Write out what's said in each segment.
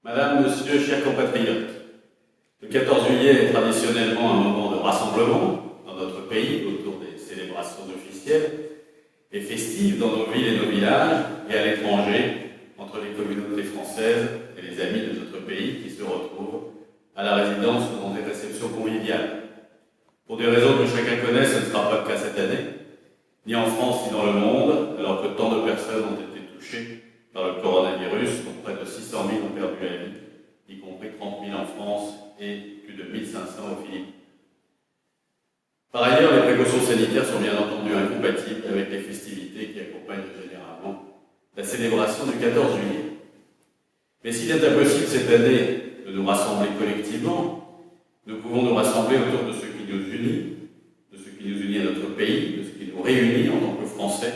Madame, Monsieur, chers compatriotes, le 14 juillet est traditionnellement un moment de rassemblement dans notre pays autour des célébrations officielles et festives dans nos villes et nos villages et à l'étranger entre les communautés françaises et les amis de notre pays qui se retrouvent à la résidence ou dans des réceptions conviviales. Pour des raisons que chacun connaît, ce ne sera pas le cas cette année, ni en France ni dans le monde, alors que tant de personnes ont été touchées par le coronavirus, dont près de 600 000 ont perdu la vie, y compris 30 000 en France et plus de 1 500 aux Philippines. Par ailleurs, les précautions sanitaires sont bien entendu incompatibles avec les festivités qui accompagnent généralement la célébration du 14 juillet. Mais s'il est impossible cette année de nous rassembler collectivement, nous pouvons nous rassembler autour de ce qui nous unit, de ce qui nous unit à notre pays, de ce qui nous réunit en tant que Français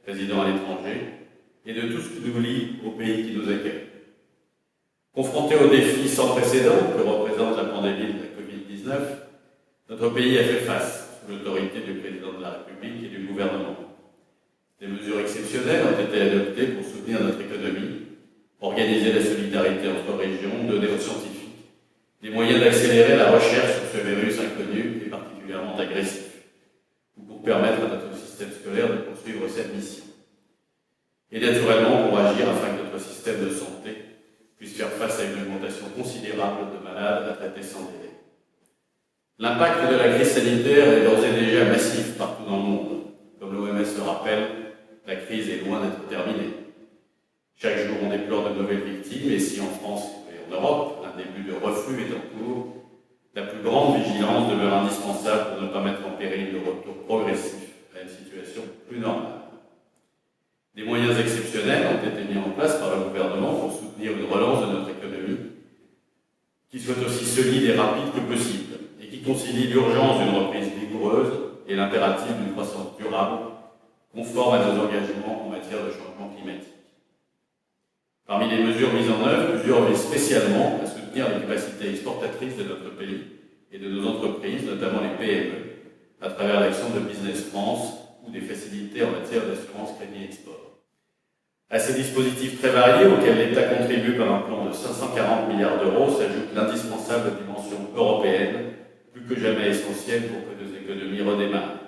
résidant à l'étranger, et de tout ce qui nous lie au pays qui nous accueille. Confronté aux défis sans précédent que représente la pandémie de la Covid-19, notre pays a fait face sous l'autorité du président de la République et du gouvernement. Des mesures exceptionnelles ont été adoptées pour soutenir notre économie, organiser la solidarité entre régions, donner aux scientifiques des moyens d'accélérer la recherche sur ce virus inconnu et particulièrement agressif, ou pour permettre à notre système scolaire de poursuivre sa mission. Et naturellement pour agir afin que notre système de santé puisse faire face à une augmentation considérable de malades à traiter sans délai. L'impact de la crise sanitaire est d'ores et déjà massif partout dans le monde. Comme l'OMS le rappelle, la crise est loin d'être terminée. Chaque jour, on déplore de nouvelles victimes, et si en France et en Europe, un début de reflux est en cours, la plus grande vigilance demeure indispensable pour ne pas mettre en péril le retour progressif à une situation plus normale. Des moyens exceptionnels ont été mis en place par le gouvernement pour soutenir une relance de notre économie qui soit aussi solide et rapide que possible et qui concilie l'urgence d'une reprise vigoureuse et l'impératif d'une croissance durable conforme à nos engagements en matière de changement climatique. Parmi les mesures mises en œuvre, plusieurs visent spécialement à soutenir les capacités exportatrices de notre pays et de nos entreprises, notamment les PME, à travers l'action de Business France ou des facilités en matière d'assurance crédit export. À ces dispositifs très variés, auxquels l'État contribue par un plan de 540 milliards d'euros, s'ajoute l'indispensable dimension européenne, plus que jamais essentielle pour que nos économies redémarrent.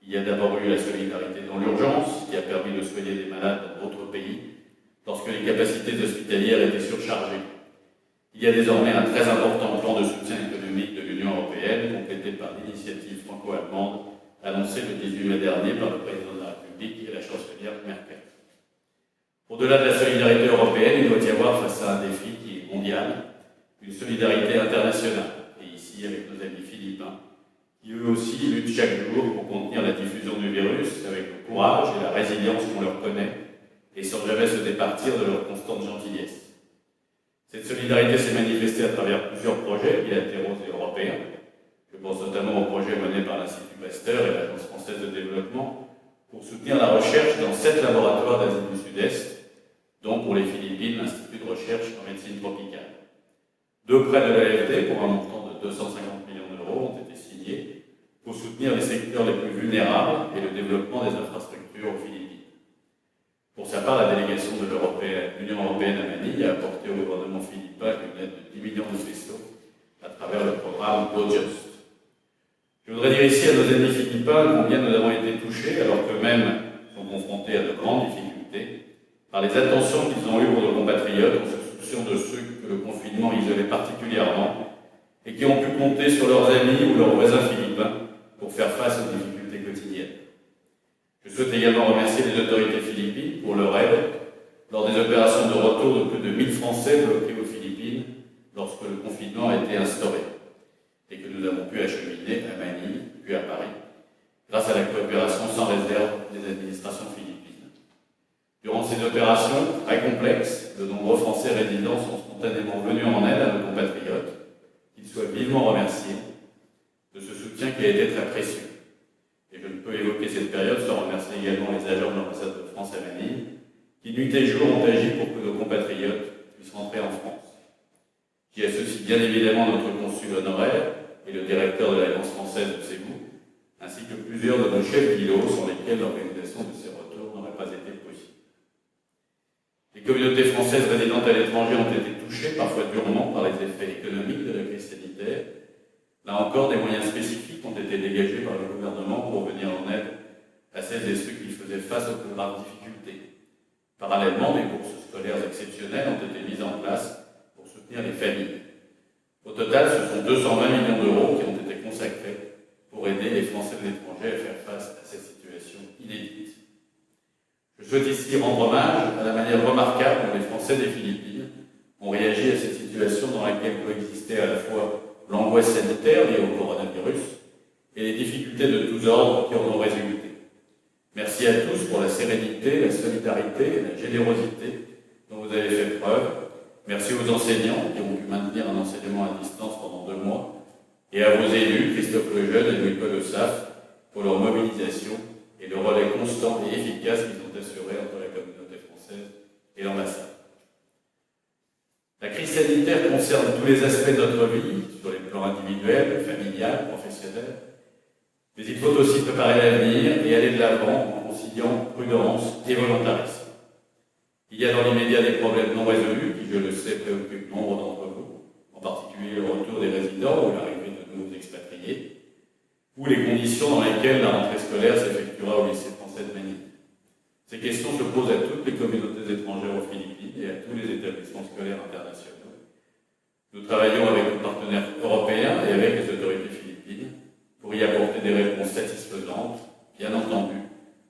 Il y a d'abord eu la solidarité dans l'urgence, qui a permis de soigner des malades dans d'autres pays, lorsque les capacités hospitalières étaient surchargées. Il y a désormais un très important plan de soutien économique de l'Union européenne, complété par l'initiative franco-allemande, annoncée le 18 mai dernier par le président de la République et la chancelière Merkel. Au-delà de la solidarité européenne, il doit y avoir face à un défi qui est mondial, une solidarité internationale, et ici avec nos amis philippins, qui eux aussi luttent chaque jour pour contenir la diffusion du virus avec le courage et la résilience qu'on leur connaît, et sans jamais se départir de leur constante gentillesse. Cette solidarité s'est manifestée à travers plusieurs projets bilatéraux et européens. Je pense notamment au projet mené par l'Institut Pasteur et l'Agence française de développement pour soutenir la recherche dans 7 laboratoires d'Asie du Sud-Est, dont pour les Philippines, l'Institut de recherche en médecine tropicale. 2 prêts de l'AFD pour un montant de 250 millions d'euros ont été signés pour soutenir les secteurs les plus vulnérables et le développement des infrastructures aux Philippines. Pour sa part, la délégation de l'Union européenne à Manille a apporté au gouvernement philippin une aide de 10 millions de pesos à travers le programme GoJust. Je voudrais dire ici à nos amis philippins combien nous avons été touchés, alors qu'eux-mêmes sont confrontés à de grandes difficultés, par les attentions qu'ils ont eues pour nos compatriotes en se souciant de ceux que le confinement isolait particulièrement et qui ont pu compter sur leurs amis ou leurs voisins philippins pour faire face aux difficultés quotidiennes. Je souhaite également remercier les autorités philippines pour leur aide lors des opérations de retour de plus de 1000 Français bloqués aux Philippines lorsque le confinement a été instauré et que nous avons pu acheminer à Manille puis à Paris grâce à la coopération sans réserve des administrations philippines. Durant ces opérations très complexes, de nombreux Français résidents sont spontanément venus en aide à nos compatriotes, qu'ils soient vivement remerciés de ce soutien qui a été très précieux. Et je ne peux évoquer cette période sans remercier également les agents de l'ambassade de France à Manille, qui nuit et jour ont agi pour que nos compatriotes puissent rentrer en France. J'y associe bien évidemment notre consul honoraire et le directeur de l'Alliance française de Cebu, ainsi que plusieurs de nos chefs d'îlots sans lesquels l'organisation de ces retours n'aurait pas été possible. Les communautés françaises résidentes à l'étranger ont été touchées par Là encore, des moyens spécifiques ont été dégagés par le gouvernement pour venir en aide à celles et ceux qui faisaient face aux plus graves difficultés. Parallèlement, des bourses scolaires exceptionnelles ont été mises en place pour soutenir les familles. Au total, ce sont 220 millions d'euros qui ont été consacrés pour aider les Français de l'étranger à faire face à cette situation inédite. Je souhaite ici rendre hommage à la manière remarquable dont les Français des Philippines ont réagi à cette situation dans laquelle coexistait à la fois l'angoisse sanitaire liée au coronavirus et les difficultés de tous ordres qui en ont résulté. Merci à tous pour la sérénité, la solidarité et la générosité dont vous avez fait preuve. Merci aux enseignants qui ont pu maintenir un enseignement à distance pendant 2 mois et à vos élus, Christophe Lejeune et Louis-Paul Le Saff, pour leur mobilisation et le relais constant et efficace qu'ils ont assuré entre la communauté française et l'ambassade. La crise sanitaire concerne tous les aspects de notre vie, sur les plans individuels, familial, professionnel, mais il faut aussi préparer l'avenir et aller de l'avant en conciliant prudence et volontarisme. Il y a dans l'immédiat des problèmes non résolus qui, je le sais, préoccupent nombre d'entre vous, en particulier le retour des résidents ou l'arrivée de nouveaux expatriés, ou les conditions dans lesquelles la rentrée scolaire s'effectuera au lycée français de Manille. Ces questions se posent à toutes les communautés étrangères aux Philippines et à tous les établissements scolaires internationaux. Nous travaillons avec nos partenaires européens et avec les autorités philippines pour y apporter des réponses satisfaisantes. Bien entendu,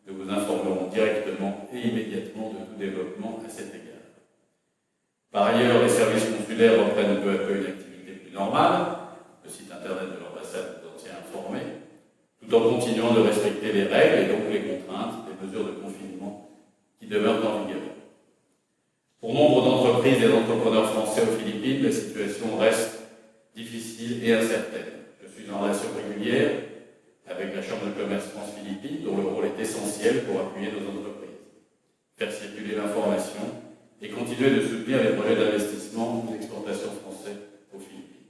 nous vous informerons directement et immédiatement de tout développement à cet égard. Par ailleurs, les services consulaires reprennent peu à peu une activité plus normale. Le site internet de l'ambassade vous en tient informé, tout en continuant de respecter les règles et donc les contraintes, les mesures de confinement qui demeurent en vigueur. Pour nombre d'entreprises et d'entrepreneurs français aux Philippines, la situation reste difficile et incertaine. Je suis en relation régulière avec la Chambre de commerce France-Philippines, dont le rôle est essentiel pour appuyer nos entreprises, faire circuler l'information et continuer de soutenir les projets d'investissement ou d'exportation français aux Philippines.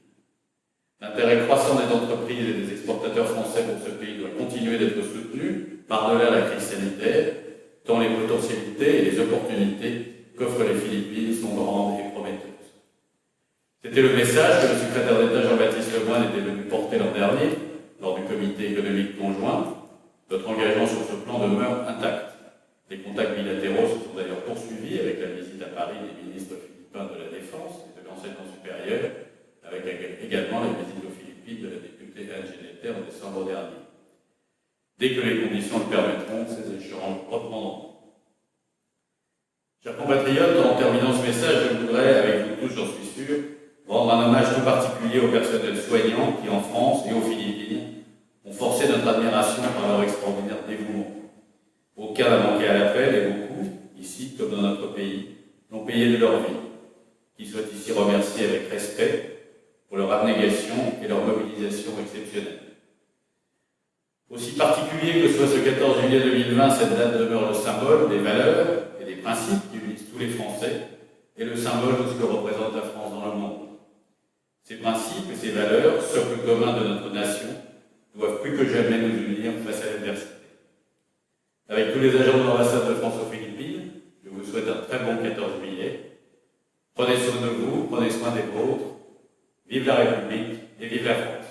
L'intérêt croissant des entreprises et des exportateurs français pour ce pays doit continuer d'être soutenu par-delà la crise sanitaire, tant les potentialités et les opportunités qu'offrent les Philippines sont grandes et prometteuses. C'était le message que le secrétaire d'État Jean-Baptiste Lemoyne était venu porter l'an dernier lors du comité économique conjoint. Notre engagement sur ce plan demeure intact. Les contacts bilatéraux se sont d'ailleurs poursuivis avec la visite à Paris des ministres philippins de la Défense et de l'Enseignement supérieur, avec également la visite aux Philippines de la députée Anne Genetet en décembre dernier. Dès que les conditions le permettront, ces échanges reprendront. Chers compatriotes, en terminant ce message, je voudrais, avec vous tous, j'en suis sûr, rendre un hommage tout particulier aux personnels soignants qui, en France et aux Philippines, ont forcé notre admiration par leur extraordinaire dévouement. Aucun n'a manqué à l'appel et beaucoup, ici comme dans notre pays, l'ont payé de leur vie, qui souhaitent ici remercier avec respect pour leur abnégation et leur mobilisation exceptionnelle. Aussi particulier que soit ce 14 juillet 2020, cette date demeure le symbole des valeurs et des principes qui unissent tous les Français et le symbole de ce que représente la France dans le monde. Ces principes et ces valeurs, socle commun de notre nation, doivent plus que jamais nous unir face à l'adversité. Avec tous les agents de l'ambassade de France aux Philippines, je vous souhaite un très bon 14 juillet. Prenez soin de vous, prenez soin des vôtres. Vive la République et vive la France!